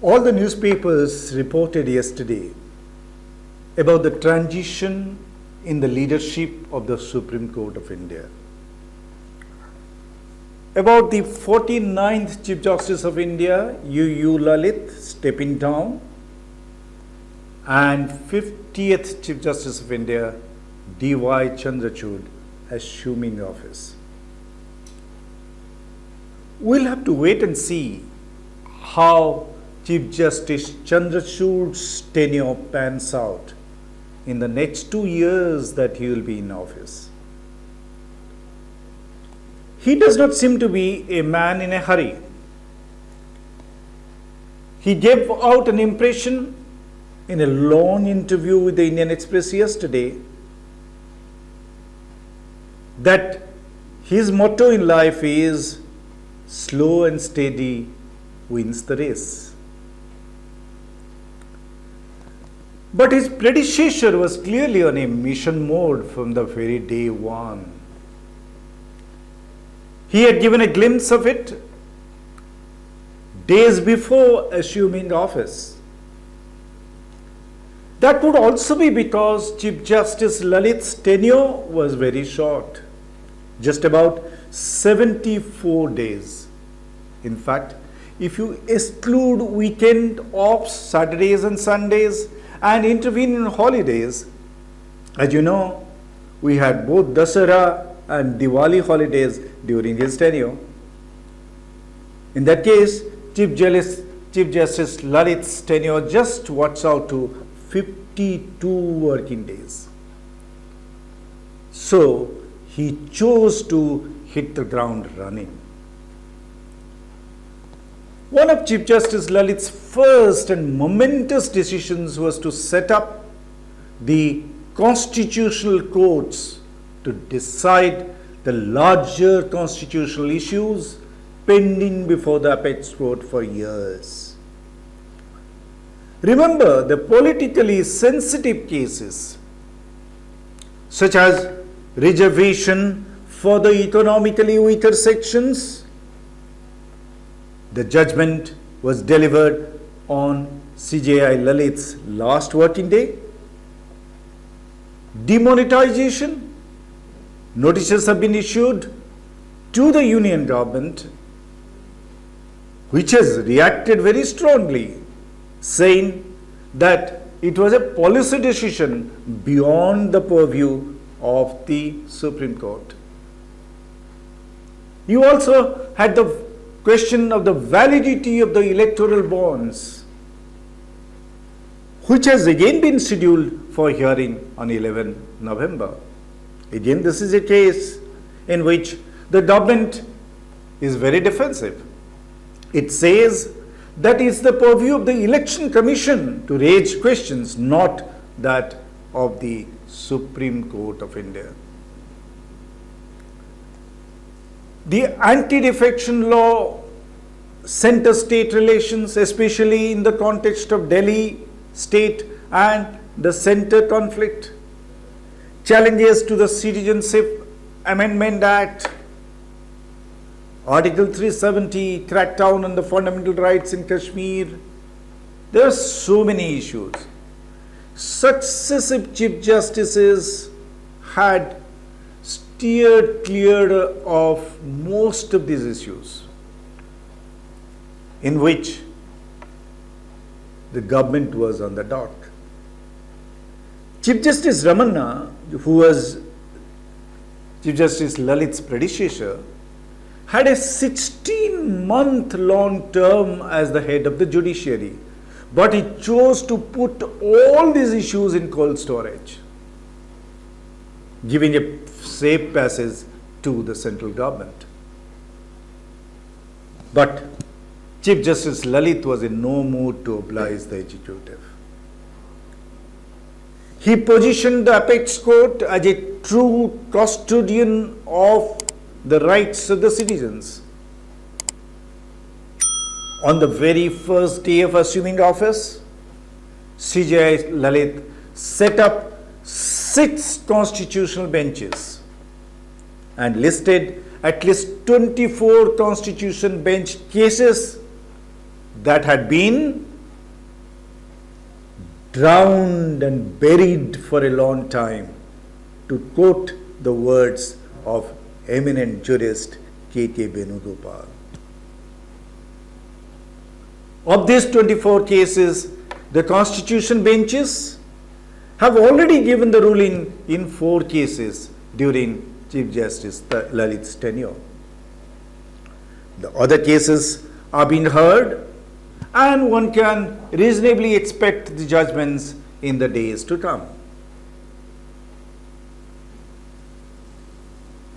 All the newspapers reported yesterday about the transition in the leadership of the Supreme Court of India. About the 49th Chief Justice of India, U. Lalit, stepping down, and 50th Chief Justice of India, D.Y. Chandrachud, assuming office. We'll have to wait and see how Chief Justice Chandrachud's tenure pans out in the next 2 years that he will be in office. He does not seem to be a man in a hurry. He gave out an impression in a long interview with the Indian Express yesterday that his motto in life is slow and steady wins the race. But his predecessor was clearly on a mission mode from the very day one. He had given a glimpse of it days before assuming office. That would also be because Chief Justice Lalit's tenure was very short, just about 74 days. In fact, if you exclude weekend offs, Saturdays and Sundays, and intervene in holidays, as you know, we had both Dasara and Diwali holidays during his tenure. In that case, Chief Justice Lalit's tenure just works out to 52 working days. So, he chose to hit the ground running. One of Chief Justice Lalit's first and momentous decisions was to set up the constitutional courts to decide the larger constitutional issues pending before the apex court for years. Remember, the politically sensitive cases such as reservation for the economically weaker sections, the judgment was delivered on CJI Lalit's last working day. Demonetization, notices have been issued to the union government, which has reacted very strongly, saying that it was a policy decision beyond the purview of the Supreme Court. You also had the question of the validity of the electoral bonds, which has again been scheduled for hearing on 11 November. Again, this is a case in which the government is very defensive. It says that it's the purview of the Election Commission to raise questions, not that of the Supreme Court of India. The anti-defection law center-state relations, especially in the context of Delhi state and the center conflict, challenges to the Citizenship Amendment Act, Article 370, crackdown on the fundamental rights in Kashmir. There are so many issues. Successive Chief Justices had steered clear of most of these issues in which the government was on the dock. Chief Justice Ramanna, who was Chief Justice Lalit's predecessor, had a 16-month-long term as the head of the judiciary, but he chose to put all these issues in cold storage, giving a safe passage to the central government. But Chief Justice Lalit was in no mood to oblige the executive. He positioned the apex court as a true custodian of the rights of the citizens. On the very first day of assuming office, CJI Lalit set up 6 constitutional benches and listed at least 24 constitution bench cases that had been drowned and buried for a long time, to quote the words of eminent jurist K.K. Venugopal. Of these 24 cases, the Constitution benches have already given the ruling in 4 cases during Chief Justice Lalit's tenure. The other cases are being heard, and one can reasonably expect the judgments in the days to come.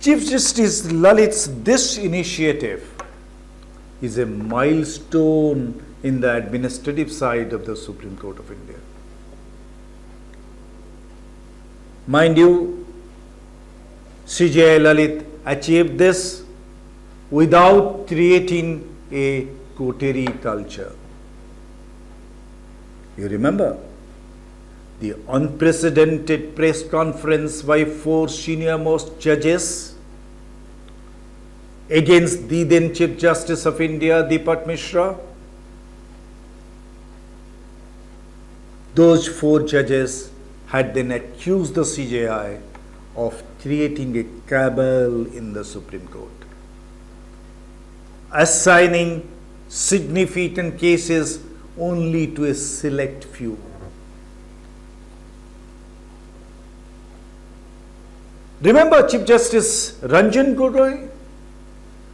Chief Justice Lalit's this initiative is a milestone in the administrative side of the Supreme Court of India. Mind you, CJI Lalit achieved this without creating a coterie culture. You remember the unprecedented press conference by 4 senior-most judges against the then Chief Justice of India, Deepak Mishra? Those 4 judges had then accused the CJI of creating a cabal in the Supreme Court, assigning significant cases only to a select few. Remember Chief Justice Ranjan Gogoi,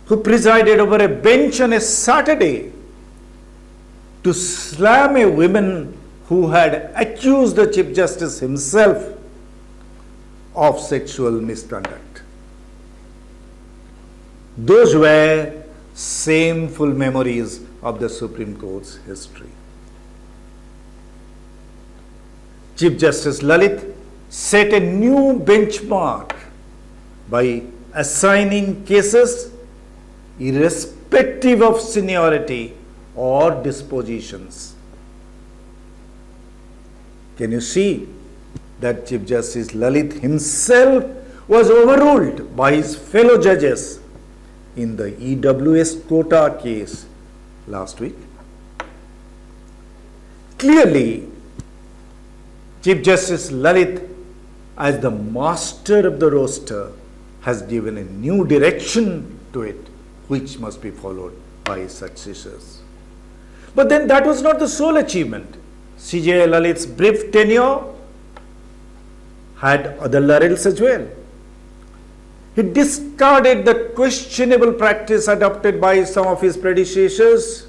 who presided over a bench on a Saturday to slam a woman who had accused the Chief Justice himself of sexual misconduct. Those were shameful memories of the Supreme Court's history. Chief Justice Lalit set a new benchmark by assigning cases irrespective of seniority or dispositions. Can you see that Chief Justice Lalit himself was overruled by his fellow judges in the EWS quota case last week? Clearly, Chief Justice Lalit, as the master of the roster, has given a new direction to it, which must be followed by his successors. But then that was not the sole achievement. CJI Lalit's brief tenure had other laurels as well. He discarded the questionable practice adopted by some of his predecessors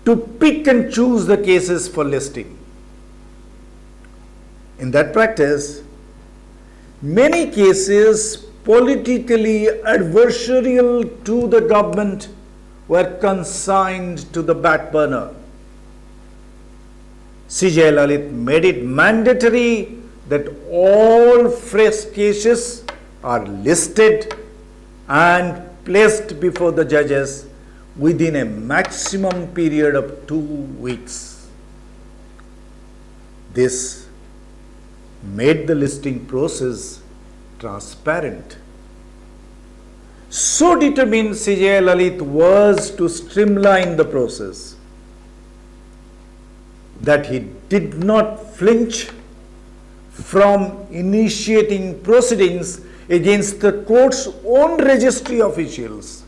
to pick and choose the cases for listing. In that practice, many cases politically adversarial to the government were consigned to the back burner. CJI Lalit made it mandatory that all fresh cases are listed and placed before the judges within a maximum period of 2 weeks. This made the listing process transparent. So determined CJI Lalit was to streamline the process that he did not flinch from initiating proceedings against the court's own registry officials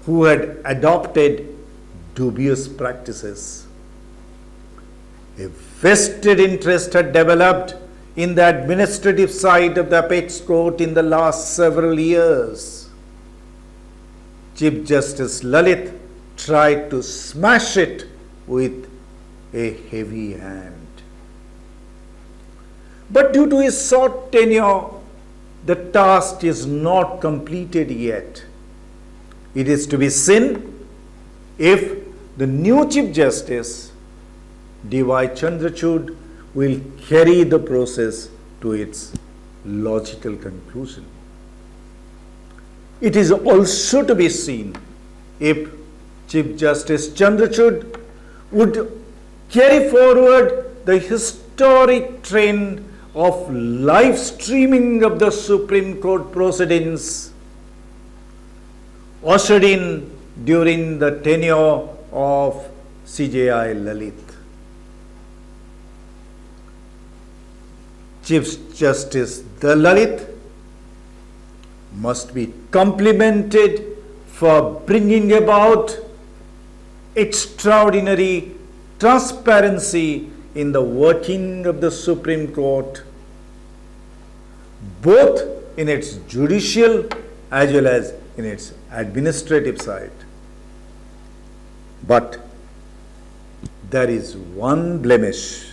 who had adopted dubious practices. A vested interest had developed in the administrative side of the apex court in the last several years. Chief Justice Lalit tried to smash it with a heavy hand. But due to his short tenure, the task is not completed yet. It is to be seen if the new Chief Justice, D.Y. Chandrachud, will carry the process to its logical conclusion. It is also to be seen if Chief Justice Chandrachud would carry forward the historic trend of live streaming of the Supreme Court proceedings ushered in during the tenure of CJI Lalit. Chief Justice Lalit must be complimented for bringing about extraordinary transparency in the working of the Supreme Court, both in its judicial as well as in its administrative side. But there is one blemish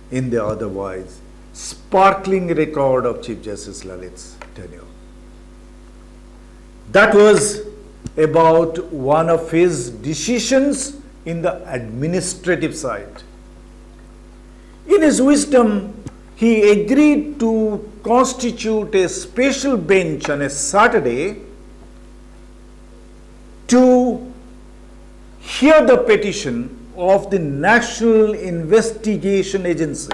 in the otherwise sparkling record of Chief Justice Lalit's tenure. That was about one of his decisions in the administrative side. In his wisdom, he agreed to constitute a special bench on a Saturday to hear the petition of the National Investigation Agency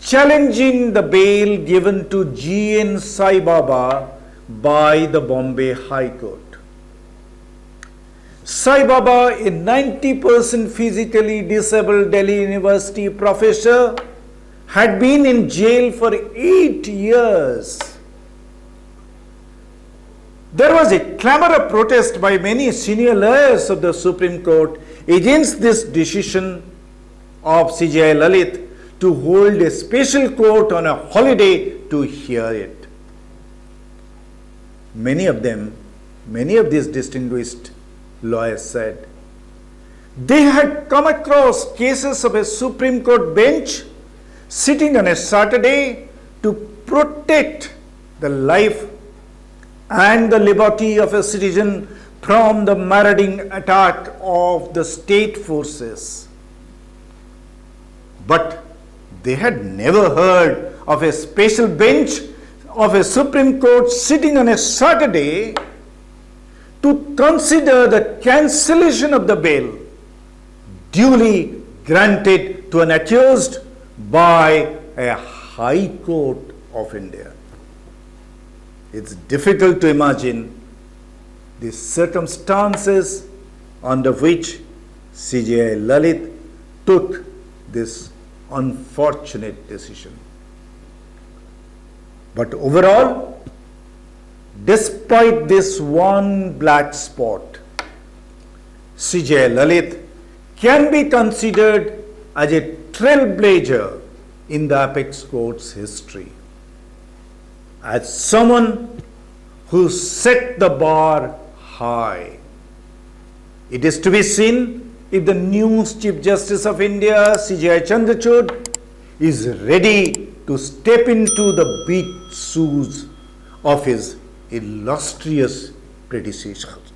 challenging the bail given to G.N. Sai Baba by the Bombay High Court. Sai Baba, a 90% physically disabled Delhi University professor, had been in jail for 8 years. There was a clamor of protest by many senior lawyers of the Supreme Court against this decision of CJI Lalit to hold a special court on a holiday to hear it. Many of these distinguished lawyers said they had come across cases of a Supreme Court bench sitting on a Saturday to protect the life and the liberty of a citizen from the marauding attack of the state forces. But they had never heard of a special bench of a Supreme Court sitting on a Saturday to consider the cancellation of the bail duly granted to an accused by a High Court of India. It's difficult to imagine the circumstances under which CJI Lalit took this unfortunate decision. But overall, despite this one black spot, CJI Lalit can be considered as a trailblazer in the apex court's history, as someone who set the bar high. It is to be seen if the new Chief Justice of India, CJI Chandrachud, is ready to step into the big shoes of his illustrious predecessors.